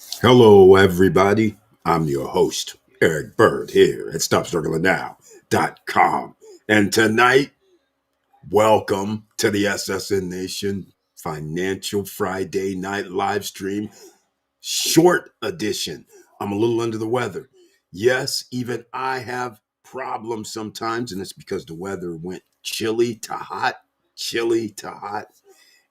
Hello, everybody. I'm your host, Eric Bird, here at StopStrugglingNow.com. And tonight, welcome to the SSN Nation Financial Friday Night Live Stream, short edition. I'm a little under the weather. Yes, even I have problems sometimes, and it's because the weather went chilly to hot.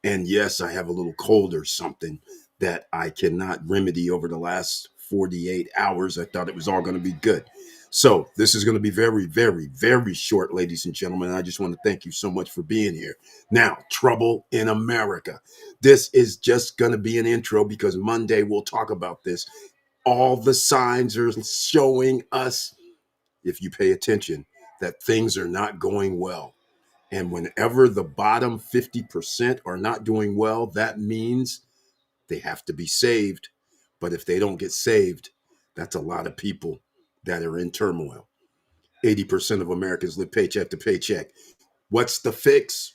And yes, I have a little cold or something that I cannot remedy over the last 48 hours. I thought it was all going to be good. So this is going to be very, very, very short, ladies and gentlemen. I just want to thank you so much for being here. Now, trouble in America. This is just going to be an intro because Monday we'll talk about this. All the signs are showing us, if you pay attention, that things are not going well. And whenever the bottom 50% are not doing well, that means they have to be saved. But if they don't get saved, that's a lot of people that are in turmoil. 80% of Americans live paycheck to paycheck. What's the fix?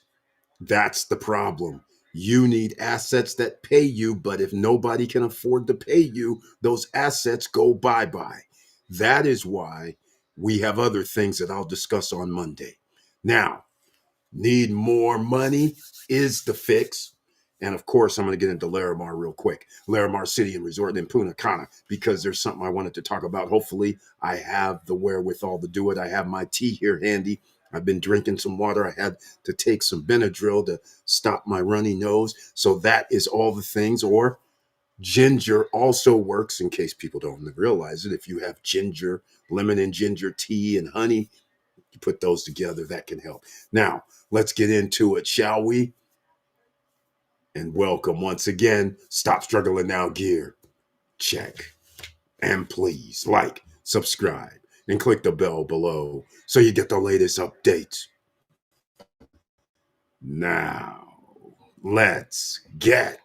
That's the problem. You need assets that pay you, but if nobody can afford to pay you, those assets go bye-bye. That is why we have other things that I'll discuss on Monday. Now, need more money is the fix. And of course, I'm going to get into Larimar real quick. Larimar City and Resort in Punta Cana, because there's something I wanted to talk about. Hopefully, I have the wherewithal to do it. I have my tea here handy. I've been drinking some water. I had to take some Benadryl to stop my runny nose. So that is all the things. Or ginger also works, in case people don't realize it. If you have ginger, lemon and ginger tea and honey, you put those together, that can help. Now, let's get into it, shall we? And welcome once again. Stop Struggling Now gear. Check. And please like, subscribe, and click the bell below so you get the latest updates. Now, let's get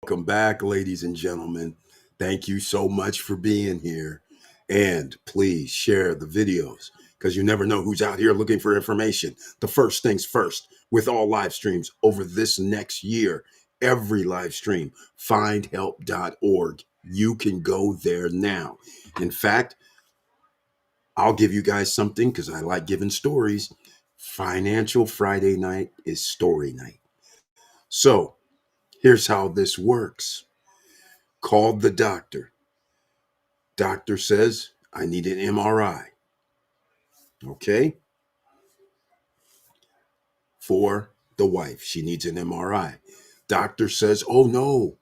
Welcome back, ladies and gentlemen. Thank you so much for being here. And please share the videos because you never know who's out here looking for information. The first things first, with all live streams over this next year, every live stream, findhelp.org. You can go there now. In fact, I'll give you guys something because I like giving stories. Financial Friday night is story night. So here's how this works. Called the doctor. Doctor says, I need an MRI. Okay. For the wife, she needs an MRI. Doctor says, oh no,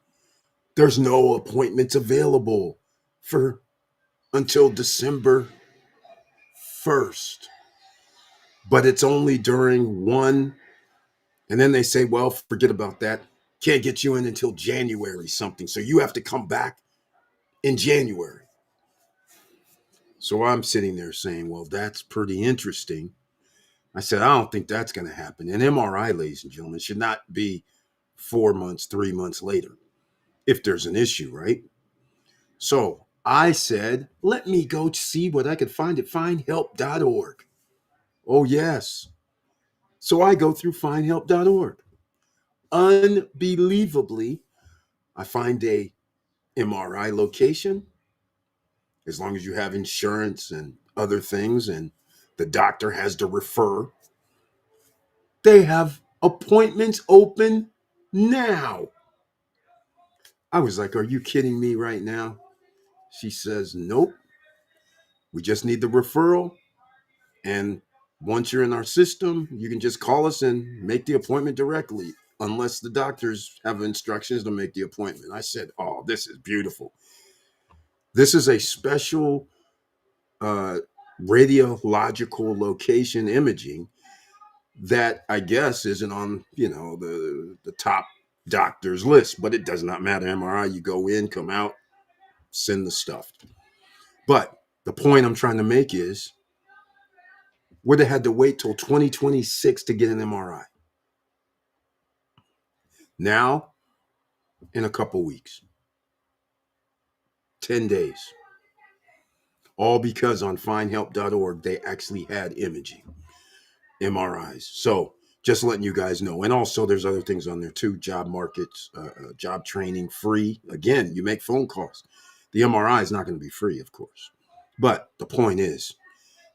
there's no appointments available for until December 1st. But it's only during one. And then they say, well, forget about that. Can't get you in until January something. So you have to come back in January. So I'm sitting there saying, well, that's pretty interesting. I said, I don't think that's going to happen. An MRI, ladies and gentlemen, should not be 4 months, 3 months later if there's an issue, right? So I said, let me go see what I could find at findhelp.org. Oh, yes. So I go through findhelp.org. Unbelievably, I find a MRI location as long as you have insurance and other things and the doctor has to refer. They have appointments open now. I was like, are you kidding me right now? She says, nope. We just need the referral. And once you're in our system, you can just call us and make the appointment directly, unless the doctors have instructions to make the appointment. I said, oh, this is beautiful. This is a special uh, radiological location imaging that I guess isn't on, the top doctor's list, but it does not matter. MRI, you go in, come out, send the stuff. But the point I'm trying to make is, would have had to wait till 2026 to get an MRI. Now, in a couple weeks, 10 days, all because on findhelp.org they actually had imaging, MRIs. So just letting you guys know. And also, there's other things on there too: job markets, job training, free. Again, you make phone calls. The MRI is not going to be free, of course. But the point is,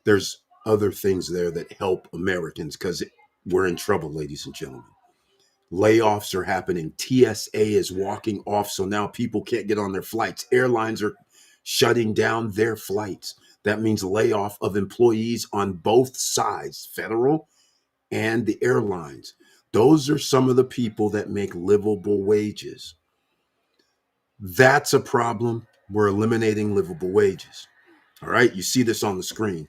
there's other things there that help Americans, because we're in trouble, ladies and gentlemen. Layoffs are happening. TSA is walking off. So now people can't get on their flights. Airlines are shutting down their flights. That means layoff of employees on both sides, federal and the airlines. Those are some of the people that make livable wages. That's a problem. We're eliminating livable wages. All right. You see this on the screen.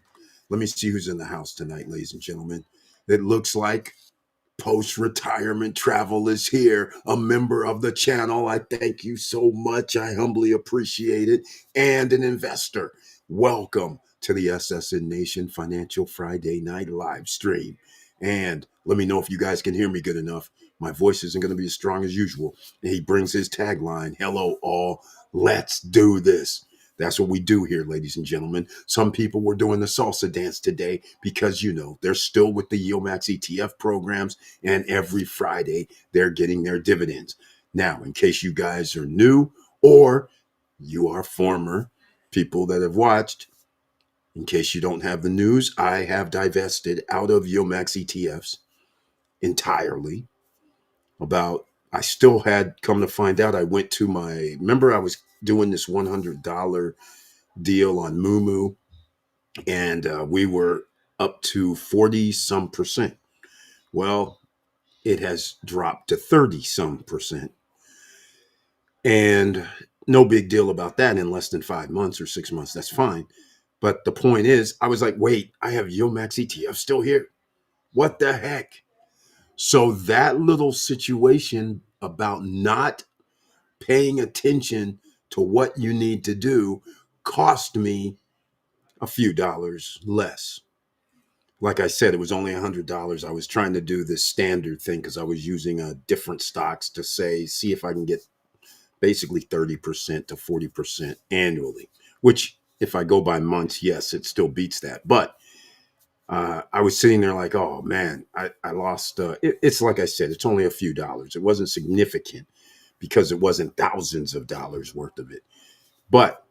Let me see who's in the house tonight, ladies and gentlemen. It looks like post-retirement travel is here, a member of the channel. I thank you so much. I humbly appreciate it. And an investor. Welcome to the SSN Nation Financial Friday Night live stream. And let me know if you guys can hear me good enough. My voice isn't going to be as strong as usual. And he brings his tagline, hello all, let's do this. That's what we do here, ladies and gentlemen. Some people were doing the salsa dance today because, they're still with the YieldMax ETF programs, and every Friday they're getting their dividends. Now, in case you guys are new or you are former people that have watched, in case you don't have the news, I have divested out of YieldMax ETFs entirely. I still had, come to find out, I went to remember I was doing this $100 deal on Moomoo, and we were up to 40 some percent. Well, it has dropped to 30 some percent. And no big deal about that in less than 5 months or 6 months. That's fine. But the point is, I was like, wait, I have YieldMax ETF still here. What the heck? So that little situation about not paying attention to what you need to do cost me a few dollars less. Like I said, it was only $100. I was trying to do this standard thing because I was using different stocks to see if I can get basically 30% to 40% annually, which if I go by months, yes, it still beats that. But I was sitting there like, oh man, I lost. It's like I said, it's only a few dollars. It wasn't significant because it wasn't thousands of dollars worth of it. But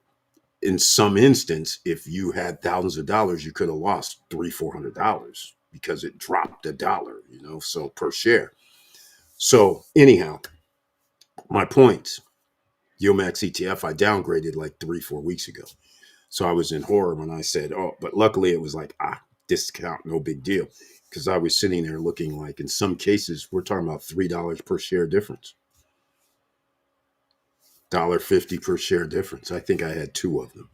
in some instance, if you had thousands of dollars, you could have lost $300-400 because it dropped a dollar, so per share. So anyhow, my points. YieldMax ETF, I downgraded like 3-4 weeks ago. So I was in horror when I said, oh, but luckily it was like, discount, no big deal. Because I was sitting there looking like, in some cases, we're talking about $3 per share difference, $1.50 per share difference. I think I had two of them.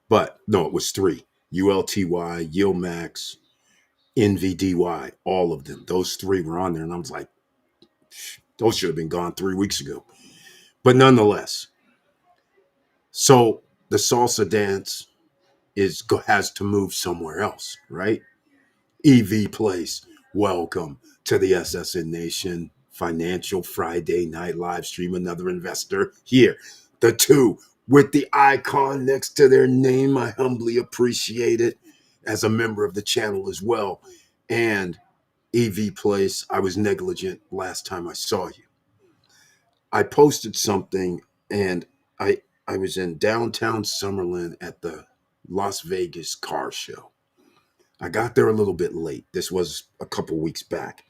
But no, it was three: ULTY, YieldMax, NVDY, all of them. Those three were on there. And I was like, those should have been gone 3 weeks ago. But nonetheless, so the salsa dance has to move somewhere else, right? EV Place, welcome to the SSN Nation Financial Friday Night live stream. Another investor here. The two with the icon next to their name. I humbly appreciate it as a member of the channel as well. And EV Place, I was negligent last time I saw you. I posted something, and I was in downtown Summerlin at the Las Vegas car show. I got there a little bit late. This was a couple weeks back.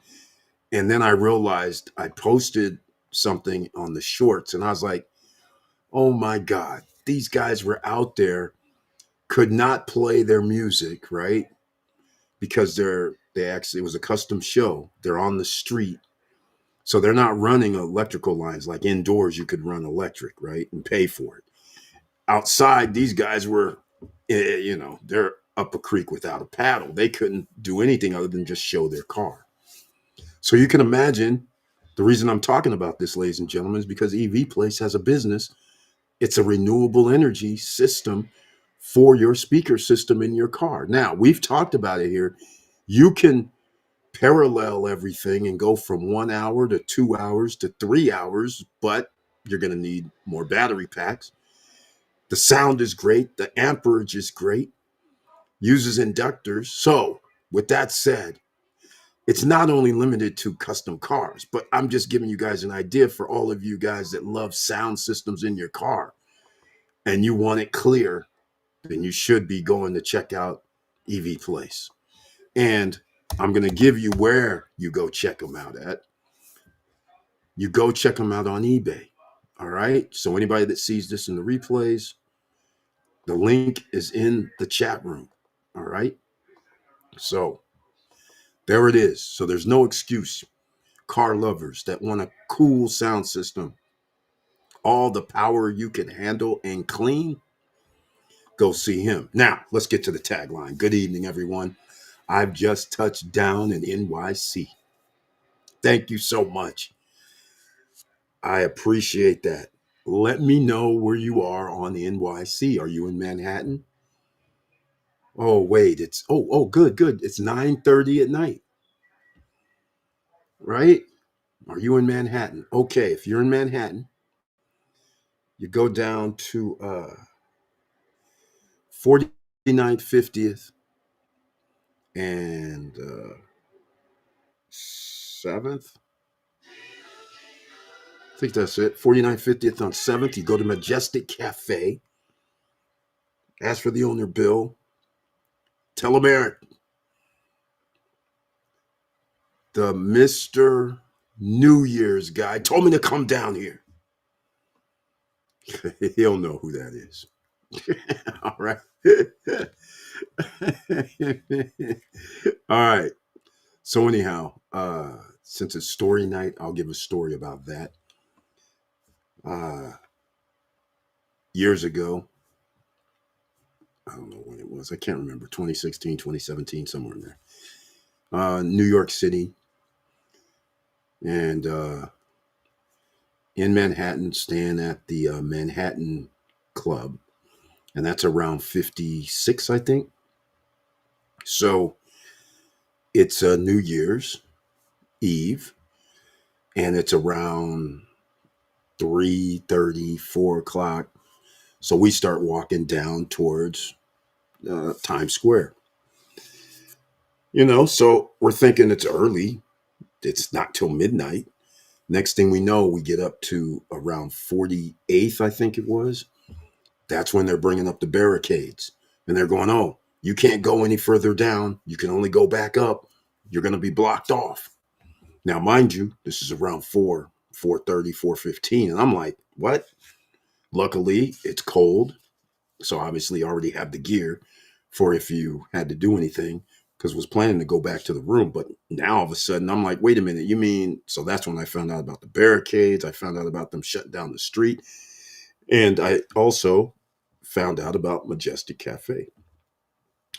And then I realized I posted something on the shorts, and I was like, oh my God, these guys were out there, could not play their music, right? Because it was a custom show. They're on the street. So they're not running electrical lines like indoors. You could run electric, right? And pay for it. Outside, these guys were, they're up a creek without a paddle. They couldn't do anything other than just show their car. So you can imagine the reason I'm talking about this, ladies and gentlemen, is because EV Place has a business. It's a renewable energy system for your speaker system in your car. Now, we've talked about it here. You can parallel everything and go from 1 hour to 2 hours to 3 hours, but you're going to need more battery packs. The sound is great, the amperage is great, uses inductors. So, with that said, it's not only limited to custom cars, but I'm just giving you guys an idea for all of you guys that love sound systems in your car and you want it clear, then you should be going to check out EV Place. And I'm going to give you where you go check them out at. You go check them out on eBay. All right. So anybody that sees this in the replays, the link is in the chat room. All right. So there it is. So there's no excuse. Car lovers that want a cool sound system, all the power you can handle and clean, go see him. Now, let's get to the tagline. Good evening, everyone. I've just touched down in NYC. Thank you so much. I appreciate that. Let me know where you are on NYC. Are you in Manhattan? Oh, wait, good. It's 9:30 at night, right? Are you in Manhattan? Okay, if you're in Manhattan, you go down to 49th, 50th, and 7th. I think that's it. 49th, 50th on 7th. You go to Majestic Cafe. Ask for the owner, Bill. Tell him Eric, the Mr. New Year's guy, told me to come down here. He'll know who that is. All right. All right. So anyhow, since it's story night, I'll give a story about that. Uh, Years ago, I don't know when it was. I can't remember. 2016, 2017, somewhere in there. New York City, and in Manhattan, staying at the Manhattan Club, and that's around 56, I think. So it's New Year's Eve, and it's around 3:30, 4 o'clock. So we start walking down towards Times Square. So we're thinking it's early. It's not till midnight. Next thing we know, we get up to around 48th, I think it was. That's when they're bringing up the barricades. And they're going, oh, you can't go any further down. You can only go back up. You're going to be blocked off. Now, mind you, this is around 4:30, 4:15. And I'm like, what? Luckily, it's cold. So obviously I already have the gear for if you had to do anything, because I was planning to go back to the room. But now all of a sudden I'm like, wait a minute, you mean? So that's when I found out about the barricades. I found out about them shutting down the street. And I also found out about Majestic Cafe.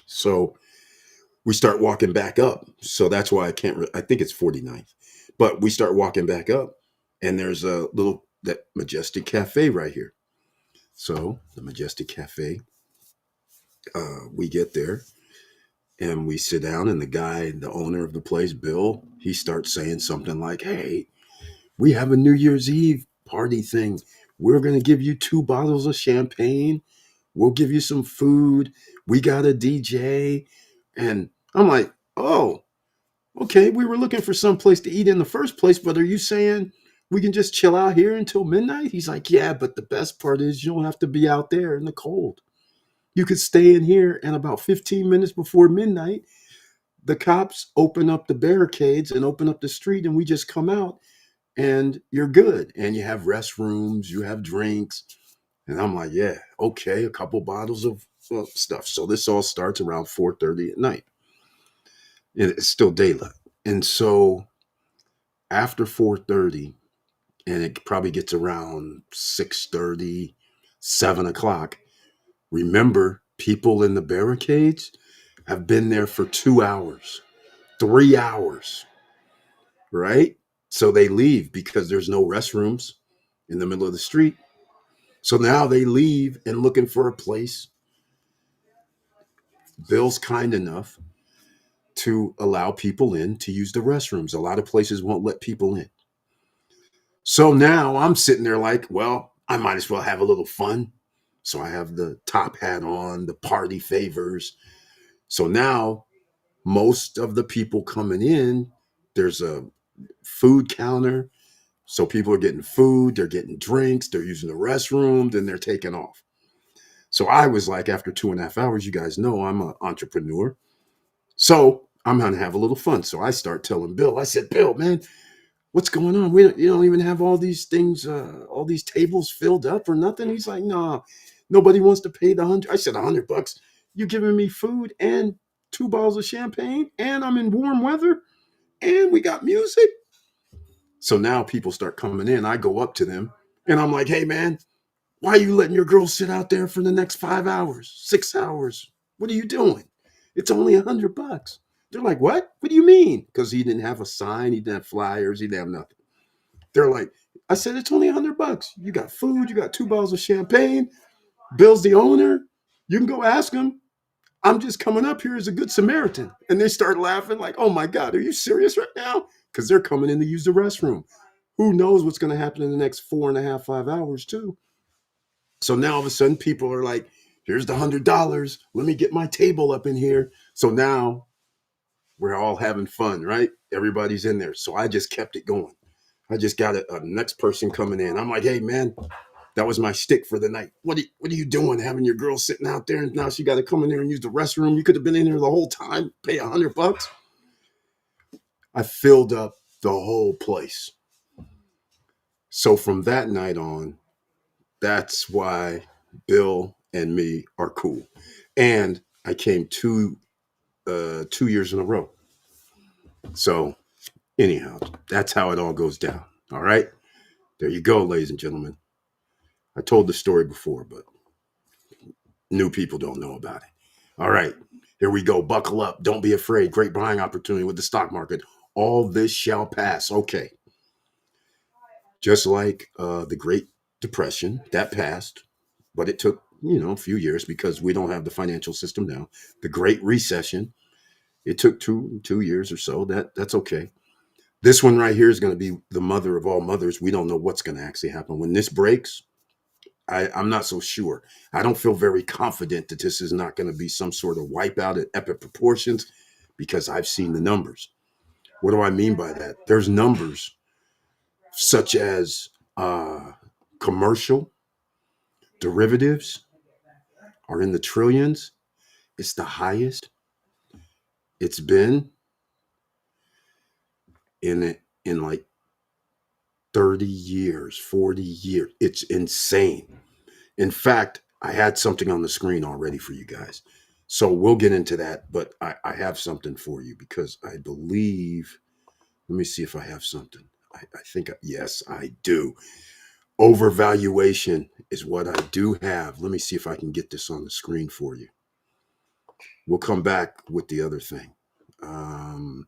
So we start walking back up. So that's why I think it's 49th. But we start walking back up, and there's a little that Majestic Cafe right here. So the Majestic Cafe, we get there and we sit down, and the owner of the place, Bill, he starts saying something like, hey, we have a New Year's Eve party thing. We're going to give you 2 bottles of champagne. We'll give you some food. We got a DJ. And I'm like, oh, okay. We were looking for some place to eat in the first place, but are you saying we can just chill out here until midnight? He's like, yeah, but the best part is you don't have to be out there in the cold. You could stay in here, and about 15 minutes before midnight, the cops open up the barricades and open up the street, and we just come out, and you're good. And you have restrooms, you have drinks. And I'm like, yeah, okay, a couple bottles of stuff. So this all starts around 4:30 at night. It's still daylight. And so after 4:30, and it probably gets around 6:30, 7 o'clock, remember, people in the barricades have been there for 2 hours, 3 hours. right? So they leave because there's no restrooms in the middle of the street. So now they leave and looking for a place. Bill's kind enough to allow people in to use the restrooms. A lot of places won't let people in. So now I'm sitting there like, well, I might as well have a little fun. So I have the top hat on, the party favors. So now most of the people coming in, there's a food counter. So people are getting food, they're getting drinks, they're using the restroom, then they're taking off. So I was like, after 2.5 hours, you guys know I'm an entrepreneur. So I'm going to have a little fun. So I start telling Bill, I said, Bill, man, what's going on? You don't even have all these things, all these tables filled up or nothing. He's like, no, nobody wants to pay the 100. I said, $100. You giving me food and 2 bottles of champagne, and I'm in warm weather, and we got music. So now people start coming in. I go up to them, and I'm like, hey, man, why are you letting your girl sit out there for the next 5 hours, 6 hours? What are you doing? It's only $100. They're like, what? What do you mean? Because he didn't have a sign, he didn't have flyers, he didn't have nothing. They're like, I said, it's only $100. You got food, you got 2 bottles of champagne. Bill's the owner. You can go ask him. I'm just coming up here as a good Samaritan. And they start laughing, like, oh my God, are you serious right now? Because they're coming in to use the restroom. Who knows what's going to happen in the next 4.5, 5 hours, too? So now all of a sudden, people are like, here's the $100. Let me get my table up in here. So now we're all having fun, right? Everybody's in there. So I just kept it going. I just got a next person coming in. I'm like, hey, man, that was my stick for the night. What are you doing having your girl sitting out there and now she got to come in there and use the restroom? You could have been in there the whole time, pay $100. I filled up the whole place. So from that night on, that's why Bill and me are cool. And I came 2 years in a row. So anyhow, that's how it all goes down. All right. There you go, ladies and gentlemen. I told the story before, but new people don't know about it. All right, here we go. Buckle up. Don't be afraid. Great buying opportunity with the stock market. All this shall pass. Okay. Just like the Great Depression, that passed, but it took, a few years because we don't have the financial system now. The Great Recession, it took two years or so. That's okay. This one right here is going to be the mother of all mothers. We don't know what's going to actually happen. When this breaks, I'm not so sure. I don't feel very confident that this is not going to be some sort of wipeout at epic proportions because I've seen the numbers. What do I mean by that? There's numbers such as commercial derivatives are in the trillions. It's the highest it's been in like 30 years, 40 years. It's insane. In fact, I had something on the screen already for you guys. So we'll get into that, but I have something for you because I believe, let me see if I have something. I think, yes, I do. Overvaluation is what I do have. Let me see if I can get this on the screen for you. We'll come back with the other thing. Um,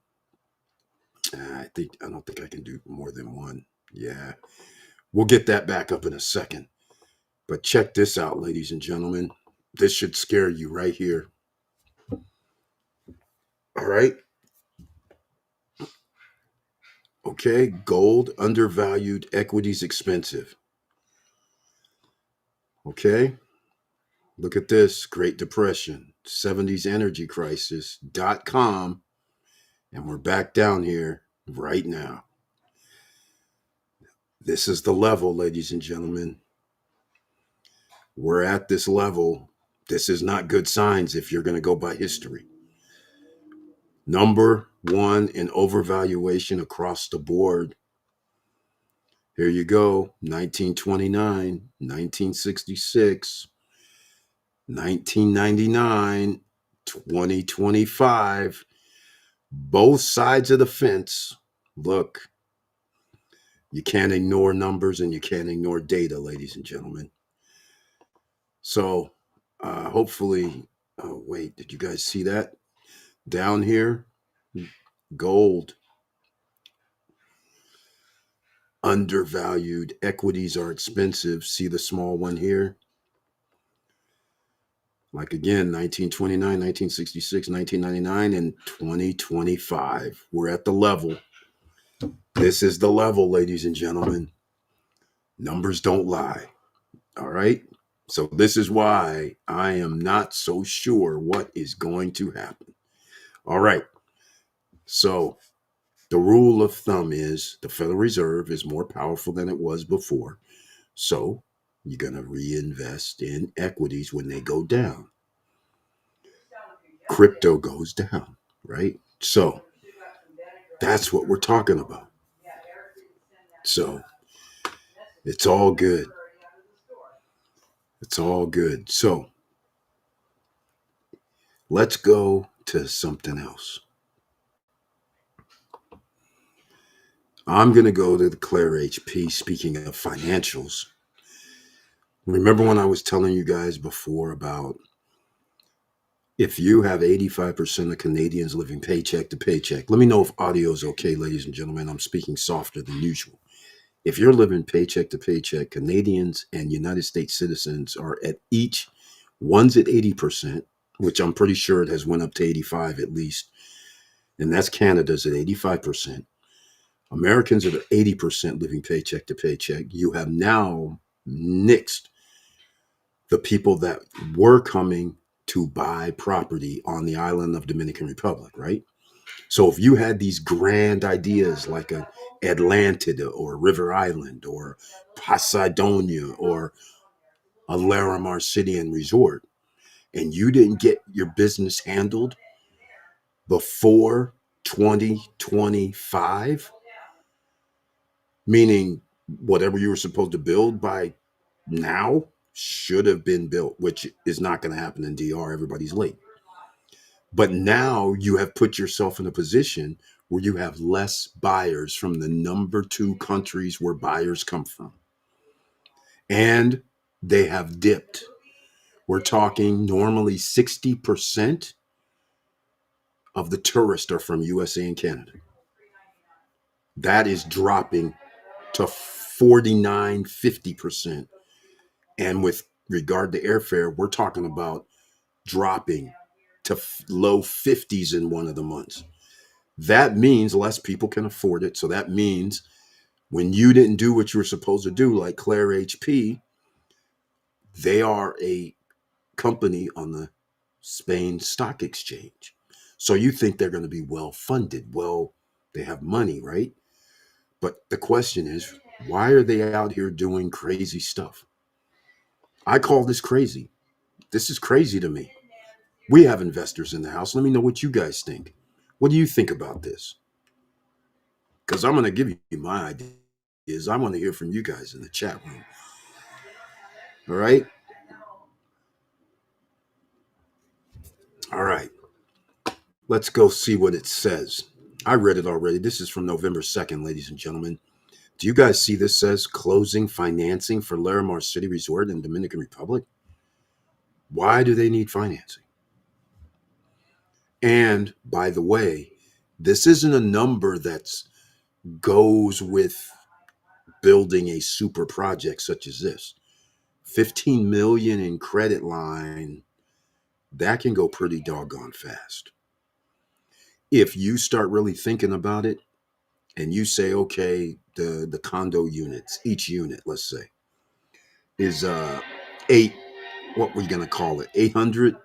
I don't think I can do more than one. Yeah, we'll get that back up in a second. But check this out, ladies and gentlemen. This should scare you right here. All right. Okay. Gold undervalued, equities expensive. Okay. Look at this Great Depression, 70s energy crisis.com. And we're back down here right now. This is the level, ladies and gentlemen. We're at this level. This is not good signs if you're going to go by history. Number one in overvaluation across the board. Here you go, 1929, 1966, 1999, 2025. Both sides of the fence. Look, you can't ignore numbers and you can't ignore data, ladies and gentlemen. So, hopefully, oh, wait, did you guys see that? Down here, gold. undervalued. Equities are expensive. See the small one here? Like again, 1929, 1966, 1999, and 2025. We're at the level. This is the level, ladies and gentlemen. Numbers don't lie. All right. So this is why I am not so sure what is going to happen. All right. So the rule of thumb is the Federal Reserve is more powerful than it was before. So you're going to reinvest in equities when they go down. Crypto goes down, right? So that's what we're talking about. So it's all good. It's all good. So let's go to something else. I'm going to go to the Claire HP. Speaking of financials, remember when I was telling you guys before about if you have 85% of Canadians living paycheck to paycheck? Let me know if audio is okay, ladies and gentlemen. I'm speaking softer than usual. If you're living paycheck to paycheck, Canadians and United States citizens are at each, one's at 80%, which I'm pretty sure it has went up to 85 at least, and that's Canada's at 85%. Americans are at 80% living paycheck to paycheck. You have now nixed the people that were coming to buy property on the island of Dominican Republic, right? So if you had these grand ideas like a Atlantida or River Island or Poseidonia or a Larimar City and Resort, and you didn't get your business handled before 2025, meaning whatever you were supposed to build by now should have been built, which is not going to happen in DR. Everybody's late. But now you have put yourself in a position where you have less buyers from the number two countries where buyers come from. And they have dipped. We're talking normally 60% of the tourists are from USA and Canada. That is dropping to 49, 50%. And with regard to airfare, we're talking about dropping to low 50s in one of the months. That means less people can afford it. So that means when you didn't do what you were supposed to do, like Claire HP, they are a company on the Spain Stock Exchange. So you think they're going to be well funded. Well, they have money, right? But the question is, why are they out here doing crazy stuff? I call this crazy. This is crazy to me. We have investors in the house. Let me know what you guys think. What do you think about this? Because I'm going to give you my ideas. I want to hear from you guys in the chat room. All right. All right. Let's go see what it says. I read it already. This is from November 2nd, ladies and gentlemen. Do you guys see this says closing financing for Larimar City Resort in Dominican Republic? Why do they need financing? And by the way, this isn't a number that goes with building a super project such as this. 15 million in credit line, that can go pretty doggone fast. If you start really thinking about it and you say, okay, the condo units, each unit, let's say, is eight, what we're gonna call it, 800,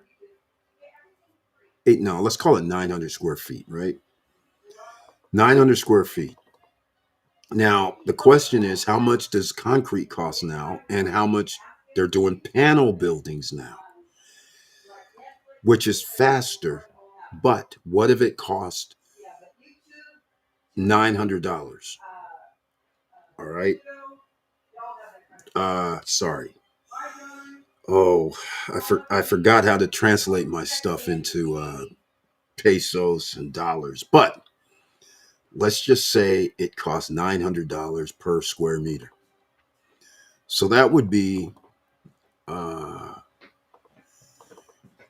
eight, no, let's call it 900 square feet, right? 900 square feet. Now, the question is, how much does concrete cost now and how much they're doing panel buildings now, which is faster. But what if it cost $900? All right. Sorry. Oh, I forgot how to translate my stuff into pesos and dollars. But let's just say it costs $900 per square meter. So uh,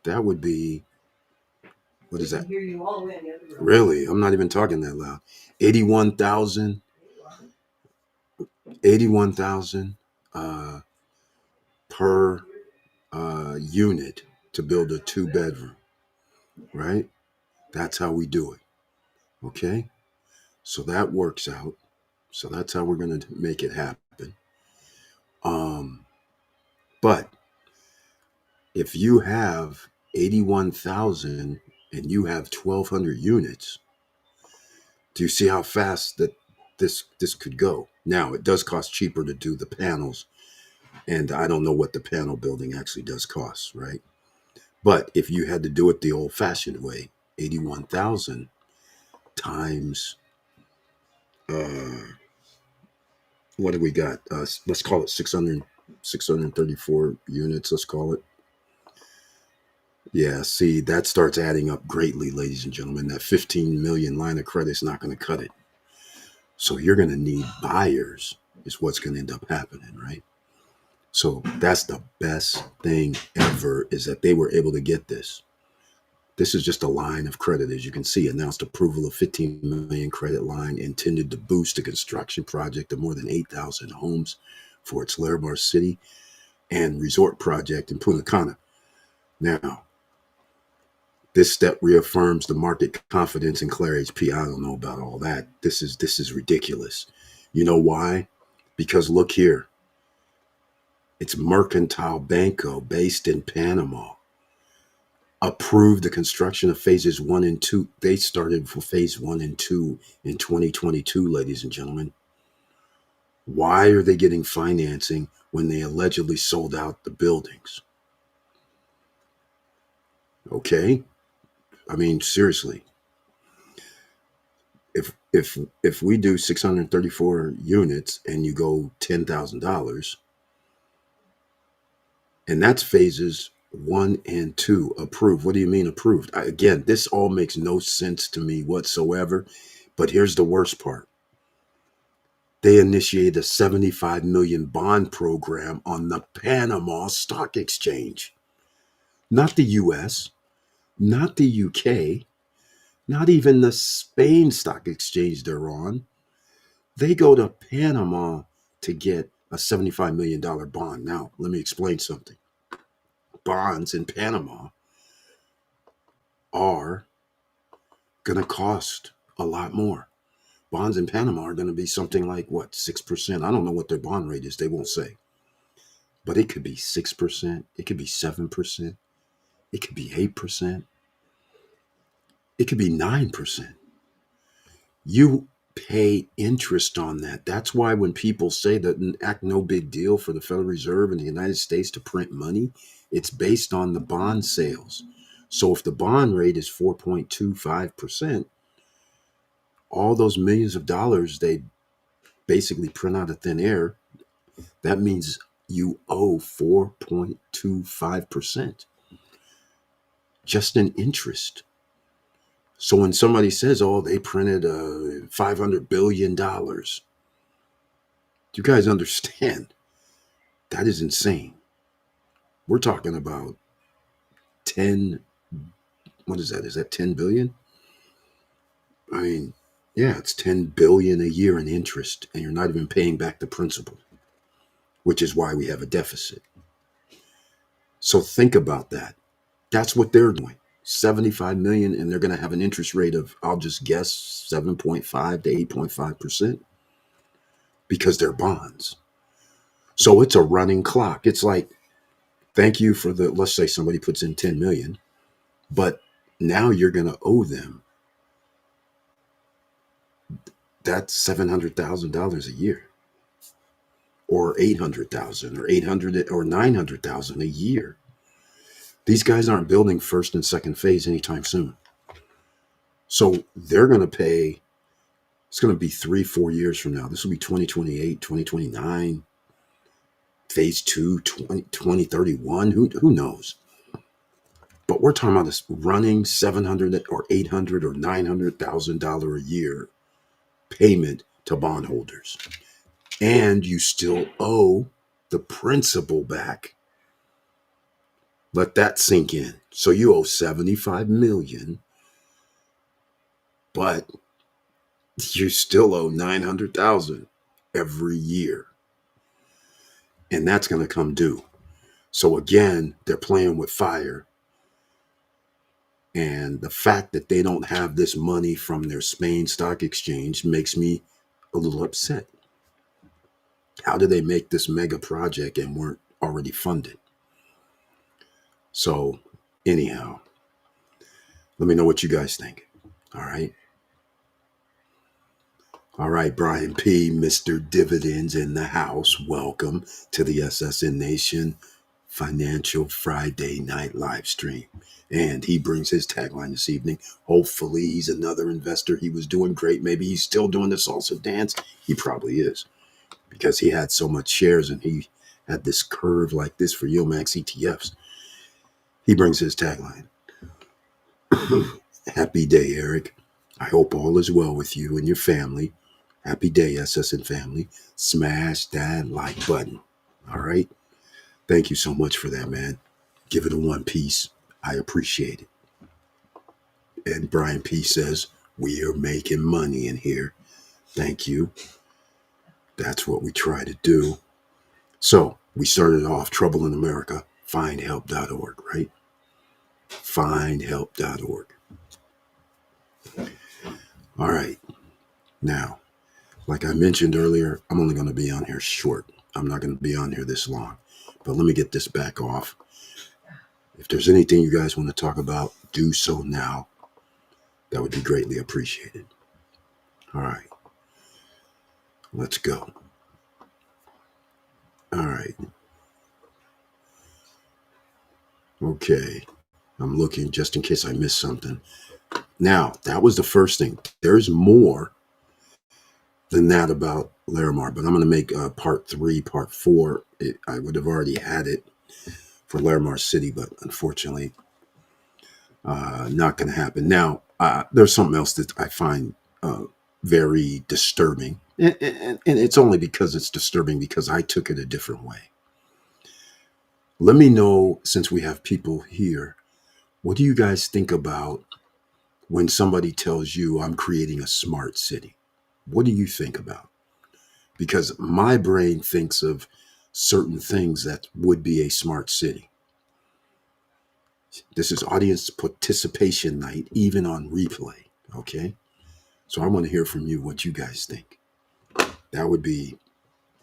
that would be, what is that? Really? I'm not even talking that loud. 81,000 81,000 per unit to build a 2 bedroom, right? That's how we do it. Okay. So that works out. So that's how we're going to make it happen. Um, but if you have 81,000 and you have 1,200 units, do you see how fast that this could go? Now, it does cost cheaper to do the panels, and I don't know what the panel building actually does cost, right? But if you had to do it the old-fashioned way, 81,000 times what do we got? Let's call it 634 units. Let's call it. Yeah, see, that starts adding up greatly, ladies and gentlemen. That 15 million line of credit is not going to cut it. So you're going to need buyers, is what's going to end up happening, right? So that's the best thing ever, is that they were able to get this. This is just a line of credit, as you can see. Announced approval of 15 million credit line intended to boost the construction project of more than 8,000 homes for its Larimar City and resort project in Punta Cana. Now, this step reaffirms the market confidence in Claire HP. I don't know about all that. This is ridiculous. You know why? Because look here, it's Mercantile Banco based in Panama. Approved the construction of phases 1 and 2. They started for phase 1 and 2 in 2022, ladies and gentlemen. Why are they getting financing when they allegedly sold out the buildings? Okay. I mean, seriously, if we do 634 units and you go $10,000, and that's phases 1 and 2 approved. What do you mean approved? Again, this all makes no sense to me whatsoever. But here's the worst part. They initiated a 75 million bond program on the Panama Stock Exchange. Not the US, not the UK, not even the Spain Stock Exchange they're on. They go to Panama to get a $75 million bond. Now, let me explain something. Bonds in Panama are going to cost a lot more. Bonds in Panama are going to be something like what, 6%? I don't know what their bond rate is. They won't say. But it could be 6%. It could be 7%. It could be 8%. It could be 9%. You pay interest on that. That's why when people say that act no big deal for the Federal Reserve in the United States to print money, it's based on the bond sales. So if the bond rate is 4.25%, all those millions of dollars they basically print out of thin air, that means you owe 4.25% just in interest. So when somebody says, oh, they printed $500 billion, do you guys understand? That is insane. We're talking about 10, what is that? Is that 10 billion? I mean, yeah, it's 10 billion a year in interest, and you're not even paying back the principal, which is why we have a deficit. So think about that. That's what they're doing. 75 million, and they're going to have an interest rate of, I'll just guess, 7.5 to 8.5% because they're bonds. So it's a running clock. It's like, thank you for the, let's say somebody puts in 10 million, but now you're going to owe them that's $700,000 a year, or 800,000, or 800, or 900,000 a year. These guys aren't building first and second phase anytime soon. So they're going to pay, it's going to be 3-4 years from now. This will be 2028, 2029, phase 2, 2031. Who knows? But we're talking about this running 700 or 800 or $900,000 a year payment to bondholders. And you still owe the principal back. Let that sink in. So you owe 75 million, but you still owe 900,000. every year. And that's going to come due. So again, they're playing with fire. And the fact that they don't have this money from their Spain stock exchange makes me a little upset. How did they make this mega project and weren't already funded? So, anyhow, let me know what you guys think. All right. All right, Brian P., Mr. Dividends in the house. Welcome to the SSN Nation Financial Friday Night live stream. And he brings his tagline this evening. Hopefully, he's another investor. He was doing great. Maybe he's still doing the salsa dance. He probably is because he had so much shares and he had this curve like this for Yomax ETFs. He brings his tagline. Happy day, Eric. I hope all is well with you and your family. Happy day, SSN family. Smash that like button. All right. Thank you so much for that, man. Give it a one piece. I appreciate it. And Brian P says, we are making money in here. Thank you. That's what we try to do. So we started off Trouble in America, findhelp.org, right? Findhelp.org. All right. Now, like I mentioned earlier, I'm only going to be on here short. I'm not going to be on here this long. But let me get this back off. If there's anything you guys want to talk about, do so now. That would be greatly appreciated. All right. Let's go. All right. Okay. I'm looking just in case I missed something. Now, that was the first thing. There's more than that about Larimar, but I'm going to make part 3, part 4. I would have already had it for Larimar City, but unfortunately, not going to happen. Now, there's something else that I find very disturbing, and it's only because it's disturbing because I took it a different way. Let me know, since we have people here, what do you guys think about when somebody tells you I'm creating a smart city? What do you think about? Because my brain thinks of certain things that would be a smart city. This is audience participation night, even on replay. Okay. So I want to hear from you what you guys think. That would be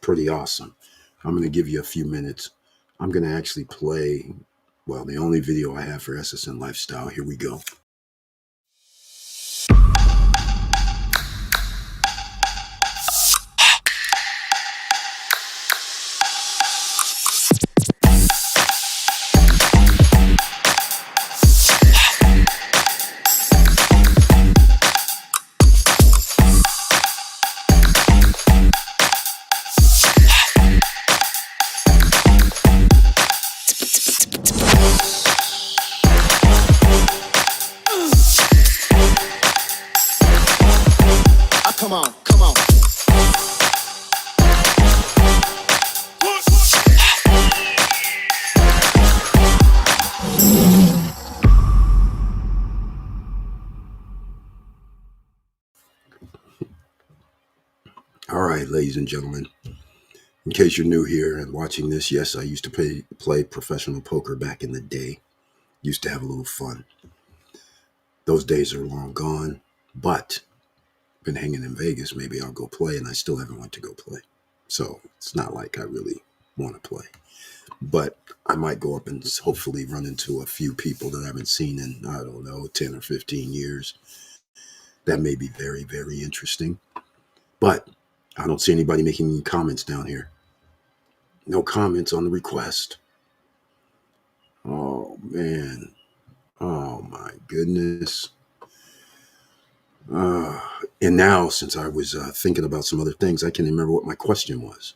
pretty awesome. I'm going to give you a few minutes. I'm going to actually play, well, the only video I have for SSN Lifestyle. Here we go. Come on, come on. All right, ladies and gentlemen, in case you're new here and watching this, yes, I used to play professional poker back in the day. Used to have a little fun. Those days are long gone, but been hanging in Vegas. Maybe I'll go play, and I still haven't went to go play. So it's not like I really want to play. But I might go up and hopefully run into a few people that I haven't seen in, I don't know, 10 or 15 years. That may be very, very interesting. But I don't see anybody making any comments down here. No comments on the request. Oh, man. Oh, my goodness. And now, since I was thinking about some other things, I can't remember what my question was.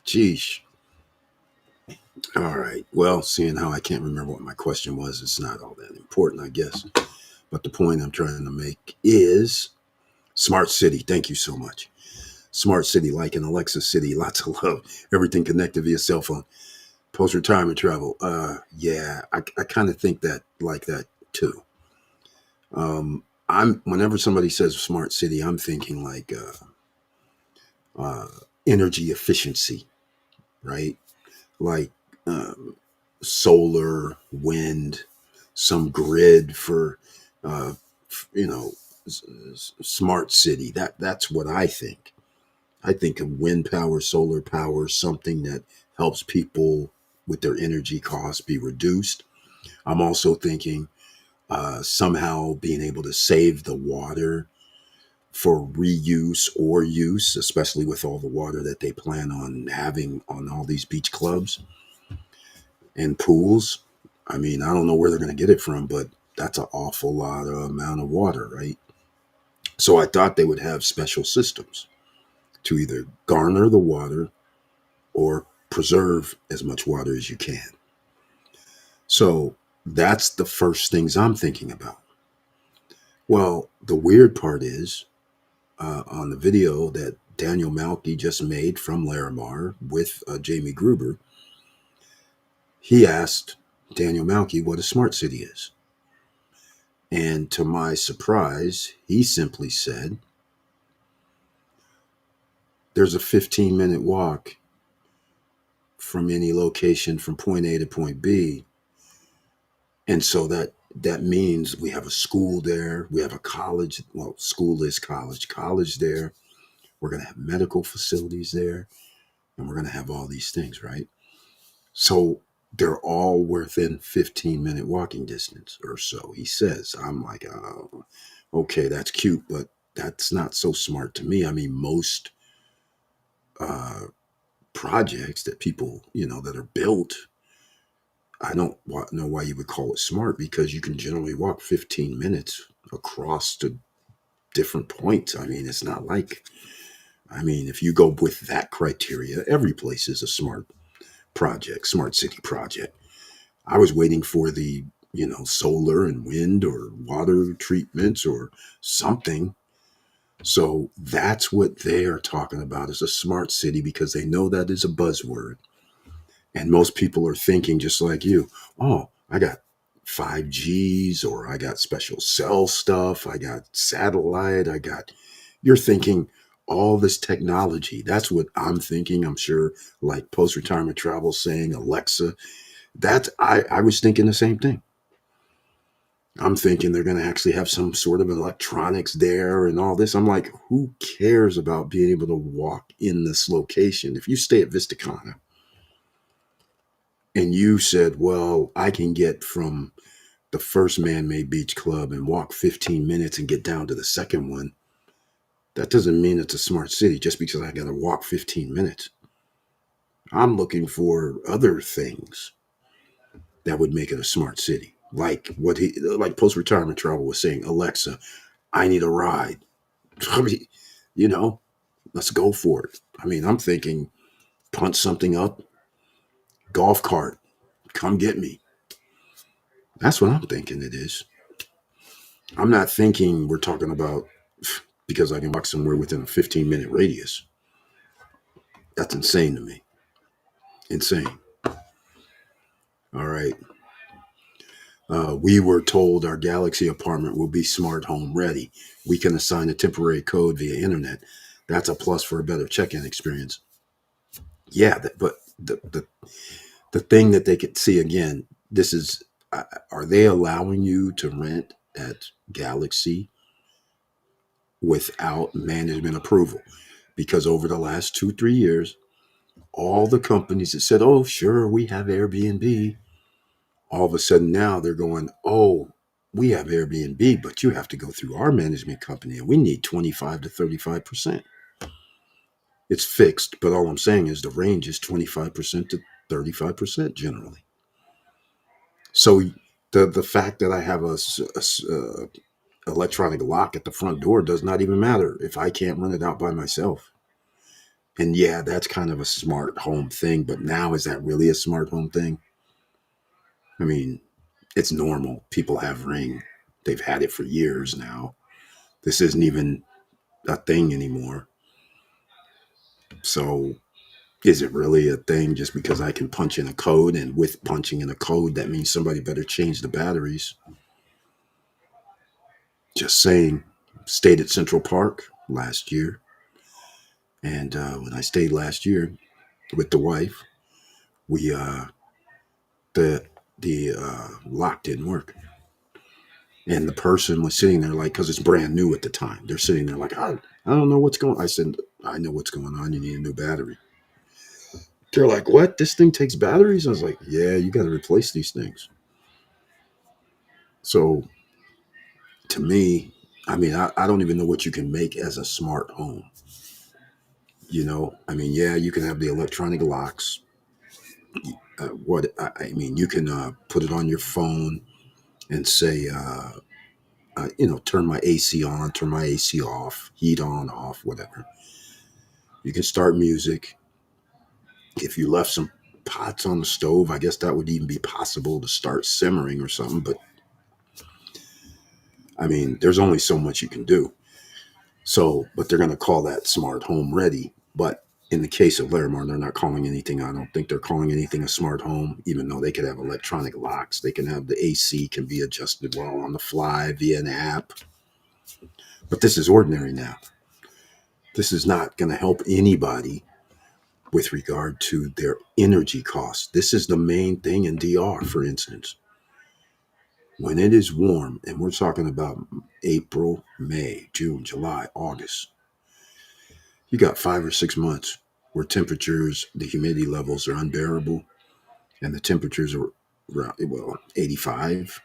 Geesh. All right. Well, seeing how I can't remember what my question was, it's not all that important, I guess. But the point I'm trying to make is smart city. Thank you so much. Smart city, like an Alexa city. Lots of love. Everything connected via cell phone. Post-retirement travel. Yeah, I kind of think that like that too. Whenever somebody says smart city, I'm thinking like uh, energy efficiency, right? Like um, solar, wind, some grid for, uh, you know, smart city. That's what I think. I think of wind power, solar power, something that helps people with their energy costs be reduced. I'm also thinking somehow being able to save the water for reuse or use, especially with all the water that they plan on having on all these beach clubs and pools. I mean, I don't know where they're going to get it from, but that's an awful lot of amount of water, right? So I thought they would have special systems to either garner the water or preserve as much water as you can. So that's the first things I'm thinking about. Well, the weird part is on the video that Daniel Malky just made from Larimar with Jamie Gruber, he asked Daniel Malky what a smart city is. And to my surprise, he simply said, there's a 15-minute walk from any location from point A to point B. And so that means we have a school there, we have a college, well, school is college there. We're going to have medical facilities there, and we're going to have all these things, right? So they're all within 15-minute walking distance or so, he says. I'm like, oh, okay, that's cute, but that's not so smart to me. I mean, most uh, projects that people, that are built, I don't know why you would call it smart because you can generally walk 15 minutes across to different points. I mean, it's not like, I mean, if you go with that criteria, every place is a smart project, smart city project. I was waiting for the, solar and wind or water treatments or something. So that's what they are talking about is a smart city because they know that is a buzzword. And most people are thinking just like you, oh, I got 5Gs or I got special cell stuff, I got satellite, you're thinking all this technology. That's what I'm thinking. I'm sure like post retirement travel saying Alexa, I was thinking the same thing. I'm thinking they're going to actually have some sort of electronics there and all this. I'm like, who cares about being able to walk in this location? If you stay at Vistacana and you said, well, I can get from the first man made beach club and walk 15 minutes and get down to the second one, that doesn't mean it's a smart city just because I got to walk 15 minutes. I'm looking for other things that would make it a smart city. Like post retirement travel was saying, Alexa, I need a ride. I mean, you know, let's go for it. I mean, I'm thinking punch something up, golf cart, come get me. That's what I'm thinking it is. I'm not thinking we're talking about because I can walk somewhere within a 15-minute radius. That's insane to me. Insane. All right. We were told our Galaxy apartment will be smart home ready. We can assign a temporary code via internet. That's a plus for a better check-in experience. Yeah, but the thing that they could see again, this is, are they allowing you to rent at Galaxy without management approval? Because over the last 2, 3 years, all the companies that said, oh, sure, we have Airbnb, all of a sudden now they're going, oh, we have Airbnb, but you have to go through our management company and we need 25 to 35%. It's fixed, but all I'm saying is the range is 25% to 35% generally. So the fact that I have a electronic lock at the front door does not even matter if I can't rent it out by myself. And yeah, that's kind of a smart home thing, but now is that really a smart home thing? I mean, it's normal. People have Ring. They've had it for years now. This isn't even a thing anymore. So is it really a thing just because I can punch in a code and with punching in a code that means somebody better change the batteries? Just saying. Stayed at Central Park last year And when I stayed last year with the wife, we the lock didn't work, and the person was sitting there like, because it's brand new at the time. They're sitting there like, I don't know what's going. I said, I know what's going on. You need a new battery. They're like, what? This thing takes batteries? I was like, yeah, you got to replace these things. So to me, I mean, I don't even know what you can make as a smart home. I mean, yeah, you can have the electronic locks. I mean, you can put it on your phone and say, turn my AC on, turn my AC off, heat on, off, whatever. You can start music. If you left some pots on the stove, I guess that would even be possible to start simmering or something. But I mean, there's only so much you can do. So, but they're going to call that smart home ready. But in the case of Larimar, they're not calling anything. I don't think they're calling anything a smart home, even though they could have electronic locks. They can have the AC can be adjusted well on the fly via an app. But this is ordinary now. This is not going to help anybody with regard to their energy costs. This is the main thing in DR, for instance. When it is warm, and we're talking about April, May, June, July, August, you got 5 or 6 months where temperatures, the humidity levels are unbearable, and the temperatures are around, well, 85,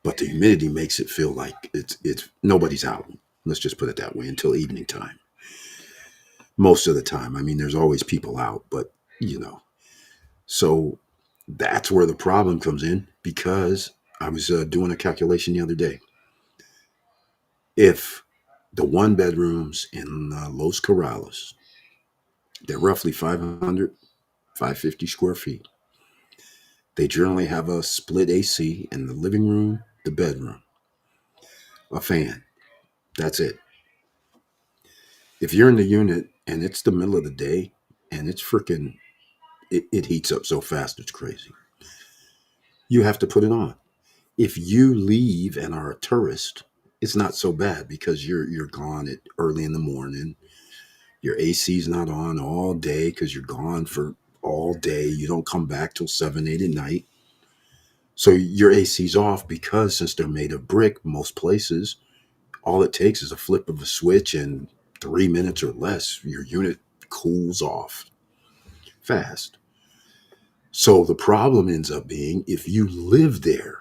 but the humidity makes it feel like it's nobody's out. Let's just put it that way until evening time. Most of the time, I mean, there's always people out, but you know, so that's where the problem comes in because I was doing a calculation the other day. If the one bedrooms in Los Corrales, they're roughly 500, 550 square feet. They generally have a split AC in the living room, the bedroom, a fan. That's it. If you're in the unit and it's the middle of the day and it's freaking, it heats up so fast it's crazy. You have to put it on. If you leave and are a tourist, it's not so bad because you're gone at early in the morning. Your AC's not on all day because you're gone for all day. You don't come back till 7, 8 at night. So your AC's off because since they're made of brick, most places, all it takes is a flip of a switch and 3 minutes or less, your unit cools off fast. So the problem ends up being if you live there,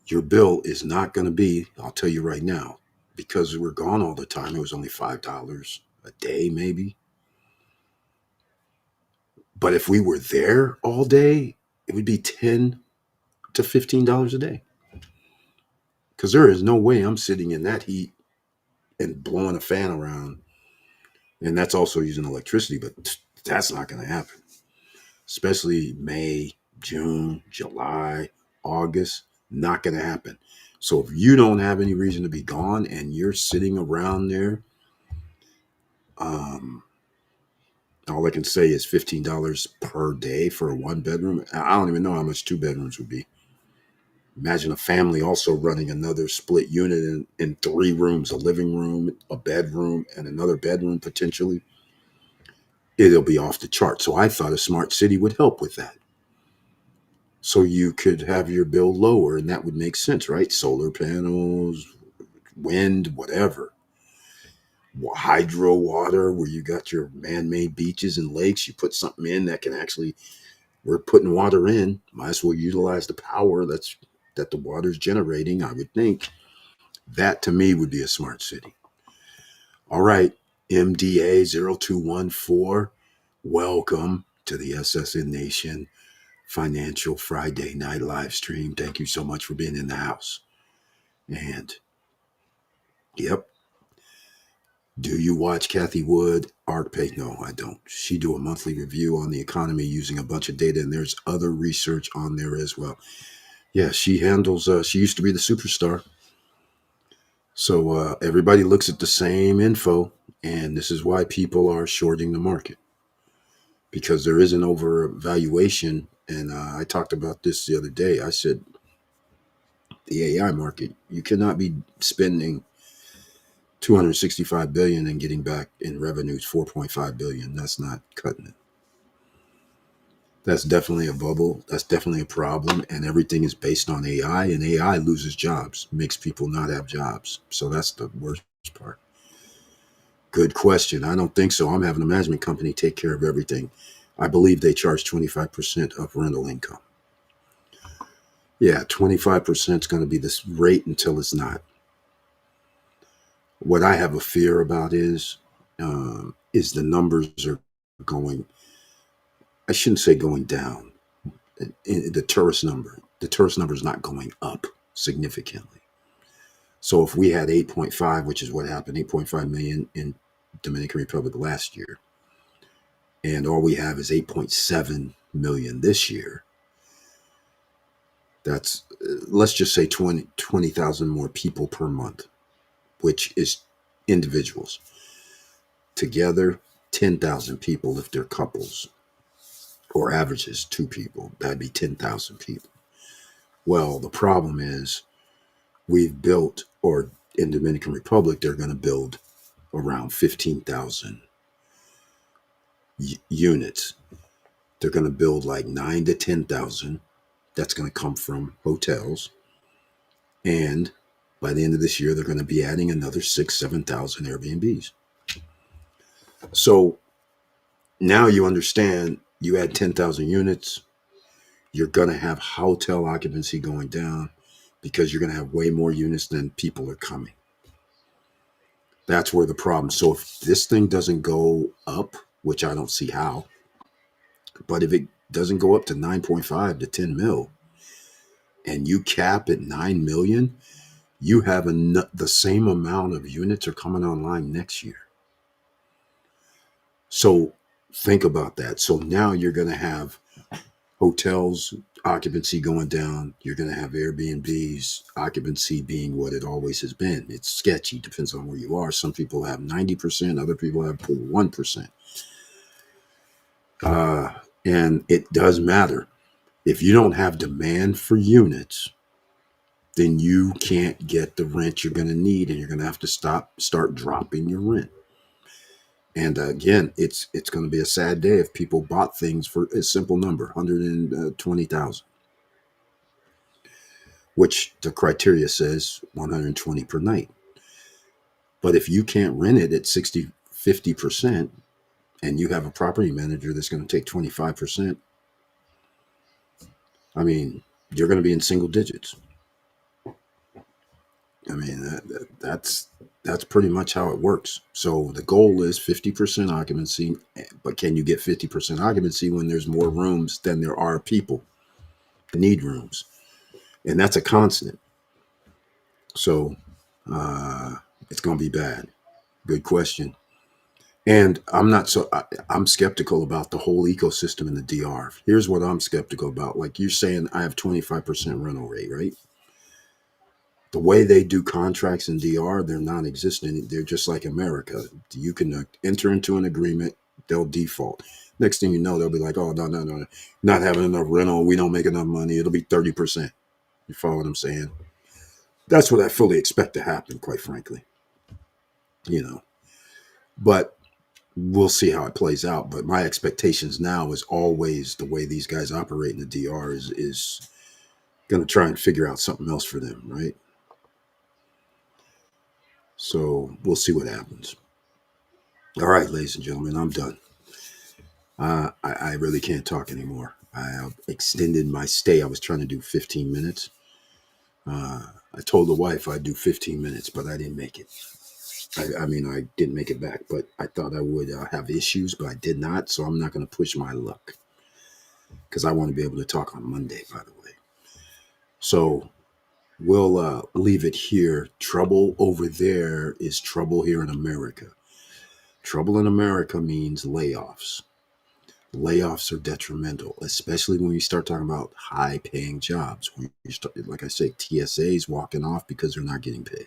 your bill is not going to be, I'll tell you right now, because we're gone all the time, it was only $5 a day, maybe. But if we were there all day, it would be $10 to $15 a day. Because there is no way I'm sitting in that heat and blowing a fan around. And that's also using electricity, but that's not going to happen. Especially May, June, July, August, not going to happen. So if you don't have any reason to be gone and you're sitting around there, um, all I can say is $15 per day for a one bedroom. I don't even know how much two bedrooms would be. Imagine a family also running another split unit in 3 rooms, a living room, a bedroom, and another bedroom potentially. It'll be off the chart. So I thought a smart city would help with that. So you could have your bill lower, and that would make sense, right? Solar panels, wind, whatever. Hydro water, where you got your man made beaches and lakes, you put something in that can actually, we're putting water in, might as well utilize the power that the water's generating, I would think. That to me would be a smart city. All right, MDA0214, welcome to the SSN Nation Financial Friday Night Live Stream. Thank you so much for being in the house. And yep, do you watch Kathy Wood Art Page? No, I don't. She do a monthly review on the economy using a bunch of data, and there's other research on there as well. Yeah, she handles. She used to be the superstar, so everybody looks at the same info, and this is why people are shorting the market because there is an overvaluation. And I talked about this the other day. I said the AI market, you cannot be spending 265 billion and getting back in revenues 4.5 billion. That's not cutting it. That's definitely a bubble. That's definitely a problem. And everything is based on AI, and AI loses jobs, makes people not have jobs. So that's the worst part. Good question. I don't think so. I'm having a management company take care of everything. I believe they charge 25% of rental income. Yeah, 25% is going to be this rate until it's not. What I have a fear about is the numbers are going, I shouldn't say going down. The tourist number is not going up significantly. So if we had 8.5, which is what happened, 8.5 million in Dominican Republic last year, and all we have is 8.7 million this year, that's, let's just say 20,000 more people per month, which is individuals. Together, 10,000 people if they're couples, or averages two people. That'd be 10,000 people. Well, the problem is we've built, or in Dominican Republic, they're going to build around 15,000 units. They're going to build like 9 to 10,000. That's going to come from hotels. And by the end of this year, they're going to be adding another 6, 7,000 Airbnbs. So now you understand, you add 10,000 units, you're going to have hotel occupancy going down because you're going to have way more units than people are coming. That's where the problem. So if this thing doesn't go up, which I don't see how, but if it doesn't go up to 9.5 to 10 mil and you cap at 9 million, you have the same amount of units are coming online next year. So think about that. So now you're going to have hotels occupancy going down. You're going to have Airbnbs occupancy being what it always has been. It's sketchy, depends on where you are. Some people have 90%, other people have 1%. And it does matter. If you don't have demand for units, then you can't get the rent you're going to need, and you're going to have to start dropping your rent. And again, it's going to be a sad day if people bought things for a simple number, 120,000, which the criteria says 120 per night. But if you can't rent it at 60, 50%, and you have a property manager that's going to take 25%, I mean, you're going to be in single digits. I mean, that's pretty much how it works. So the goal is 50% occupancy, but can you get 50% occupancy when there's more rooms than there are people that need rooms? And that's a constant. So it's going to be bad. Good question. And I'm skeptical about the whole ecosystem in the DR. Here's what I'm skeptical about. Like you're saying, I have 25% rental rate, right? The way they do contracts in DR, they're non-existent. They're just like America. You can enter into an agreement, they'll default. Next thing you know, they'll be like, oh, no, no, no, not having enough rental. We don't make enough money. It'll be 30%. You follow what I'm saying? That's what I fully expect to happen, quite frankly. You know, but we'll see how it plays out. But my expectations now is always the way these guys operate in the DR is going to try and figure out something else for them, right? So we'll see what happens. All right, ladies and gentlemen, I'm done. I really can't talk anymore. I extended my stay. I was trying to do 15 minutes. I told the wife I'd do 15 minutes, but I didn't make it. I mean, I didn't make it back, but I thought I would have issues, but I did not. So I'm not going to push my luck because I want to be able to talk on Monday, by the way. So we'll leave it here. Trouble over there is trouble here in America. Trouble in America means layoffs. Layoffs are detrimental, especially when you start talking about high paying jobs. When you start, like I say, TSAs walking off because they're not getting paid.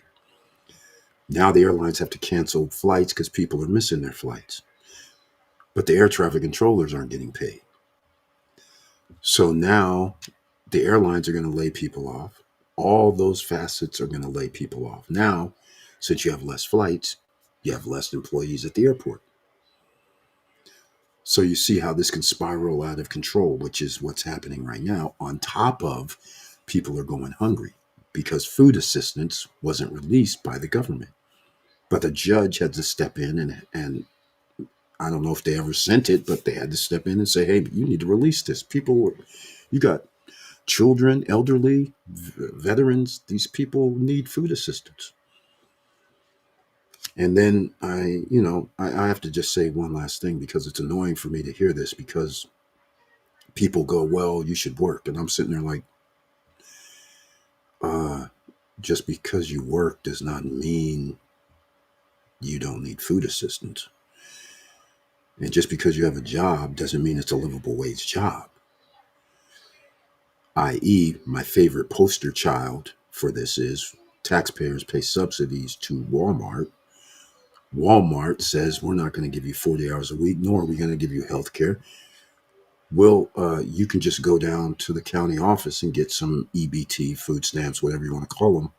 Now the airlines have to cancel flights because people are missing their flights. But the air traffic controllers aren't getting paid. So now the airlines are going to lay people off. All those facets are going to lay people off. Now Since you have less flights, you have less employees at the airport. So you see how this can spiral out of control, which is what's happening right now, on top of people are going hungry because food assistance wasn't released by the government. But the judge had to step in and I don't know if they ever sent it, but they had to step in and say, hey, you need to release this. People, you got children, elderly, veterans, these people need food assistance. And then I have to just say one last thing because it's annoying for me to hear this because people go, well, you should work. And I'm sitting there like, uh, just because you work does not mean you don't need food assistance. And just because you have a job doesn't mean it's a livable wage job. I.e., my favorite poster child for this is taxpayers pay subsidies to Walmart. Walmart says we're not going to give you 40 hours a week, nor are we going to give you health care. Well, you can just go down to the county office and get some EBT, food stamps, whatever you want to call them,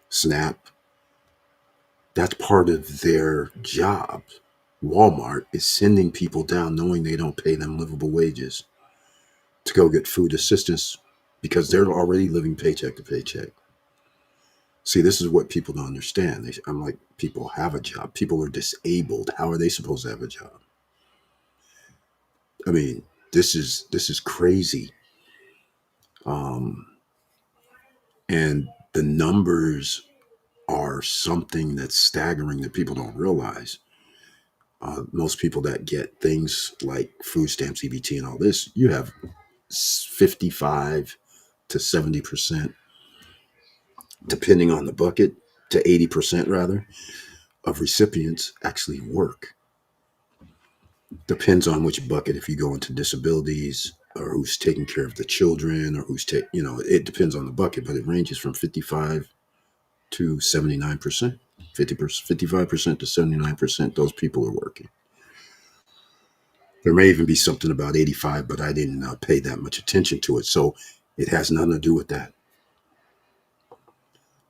SNAP. That's part of their job. Walmart is sending people down knowing they don't pay them livable wages to go get food assistance because they're already living paycheck to paycheck. See, this is what people don't understand. I'm like, people have a job. People are disabled. How are they supposed to have a job? I mean, this is crazy. Um, and the numbers are something that's staggering that people don't realize. Most people that get things like food stamps, EBT, and all this, you have 55 to 70%, depending on the bucket, to 80% rather, of recipients actually work. Depends on which bucket. If you go into disabilities or who's taking care of the children or it depends on the bucket, but it ranges from 55 to 79%. 50%, 55% to 79%, those people are working. There may even be something about 85, but I didn't pay that much attention to it. So it has nothing to do with that.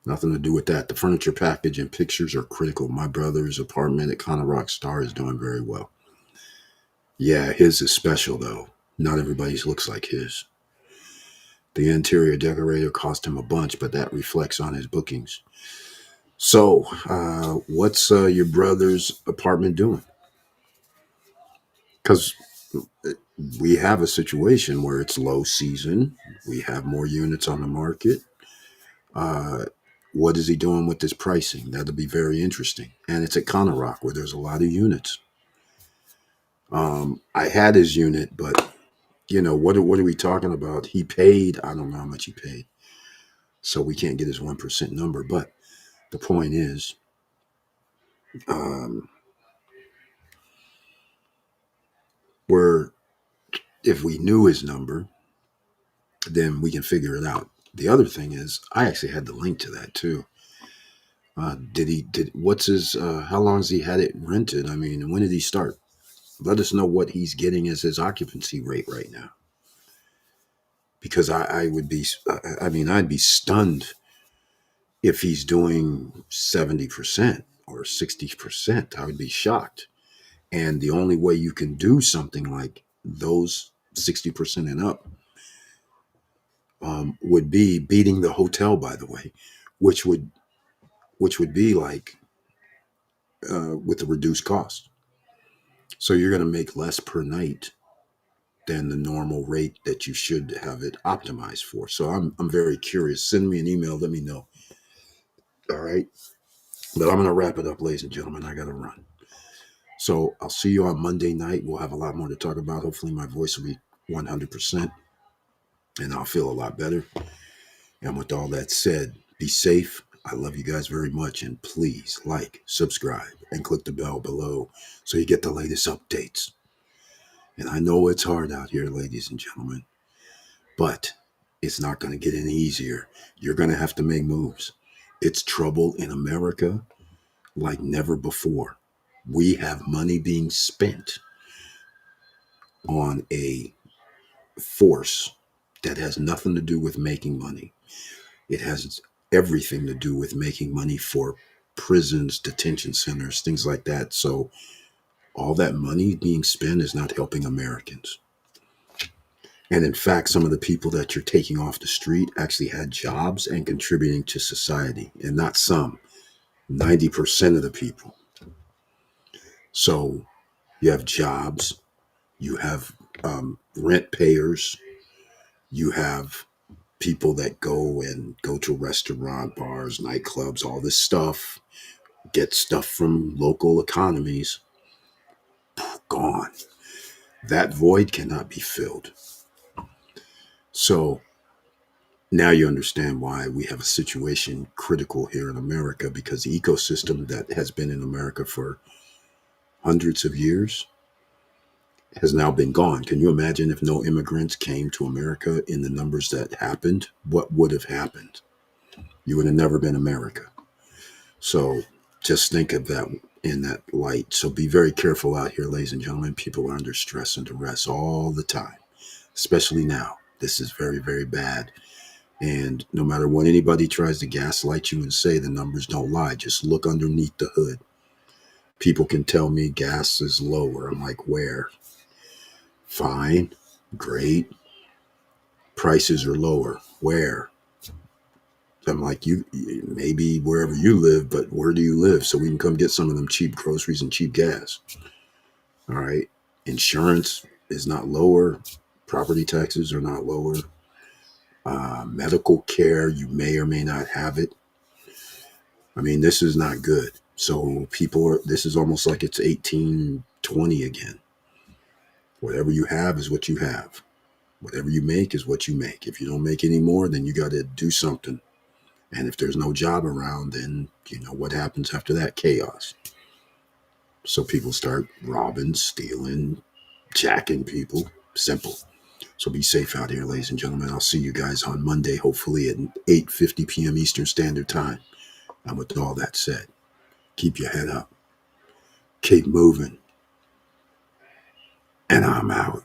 Nothing to do with that. The furniture package and pictures are critical. My brother's apartment at Connor Rock Star is doing very well. Yeah, his is special though. Not everybody's looks like his. The interior decorator cost him a bunch, but that reflects on his bookings. So, what's your brother's apartment doing? Because we have a situation where it's low season. We have more units on the market. Uh, what is he doing with this pricing? That'll be very interesting. And it's at Connor Rock where there's a lot of units. I had his unit, but what are we talking about? He paid. I don't know how much he paid, so we can't get his 1% number. But the point is, um, where if we knew his number, then we can figure it out. The other thing is, I actually had the link to that too. What's his, how long has he had it rented? I mean, when did he start? Let us know what he's getting as his occupancy rate right now. Because I would be, I mean, I'd be stunned if he's doing 70% or 60%. I would be shocked. And the only way you can do something like those 60% and up would be beating the hotel, by the way, which would be like with a reduced cost. So you're going to make less per night than the normal rate that you should have it optimized for. So I'm very curious. Send me an email. Let me know. All right. But I'm going to wrap it up, ladies and gentlemen. I got to run. So I'll see you on Monday night. We'll have a lot more to talk about. Hopefully my voice will be 100% and I'll feel a lot better. And with all that said, be safe. I love you guys very much. And please like, subscribe, and click the bell below so you get the latest updates. And I know it's hard out here, ladies and gentlemen, but it's not going to get any easier. You're going to have to make moves. It's trouble in America like never before. We have money being spent on a force that has nothing to do with making money. It has everything to do with making money for prisons, detention centers, things like that. So all that money being spent is not helping Americans. And in fact, some of the people that you're taking off the street actually had jobs and contributing to society, and not some, 90% of the people. So you have jobs, you have rent payers, you have people that go to restaurant, bars, nightclubs, all this stuff, get stuff from local economies, gone. That void cannot be filled. So now you understand why we have a situation critical here in America, because the ecosystem that has been in America for hundreds of years has now been gone. Can you imagine if no immigrants came to America in the numbers that happened? What would have happened? You would have never been America. So just think of that in that light. So be very careful out here, ladies and gentlemen. People are under stress and duress all the time, especially now. This is very, very bad. And no matter what anybody tries to gaslight you and say, the numbers don't lie. Just look underneath the hood. People can tell me gas is lower. I'm like, where? Fine, great. Prices are lower. Where? I'm like, you maybe wherever you live, but where do you live? So we can come get some of them cheap groceries and cheap gas. All right. Insurance is not lower. Property taxes are not lower. Medical care, you may or may not have it. I mean, this is not good. So this is almost like it's 1820 again. Whatever you have is what you have. Whatever you make is what you make. If you don't make any more, then you got to do something. And if there's no job around, then you know what happens after that? Chaos. So people start robbing, stealing, jacking people. Simple. So be safe out here, ladies and gentlemen. I'll see you guys on Monday, hopefully at 8:50 p.m. Eastern Standard Time. And with all that said, keep your head up, keep moving, and I'm out.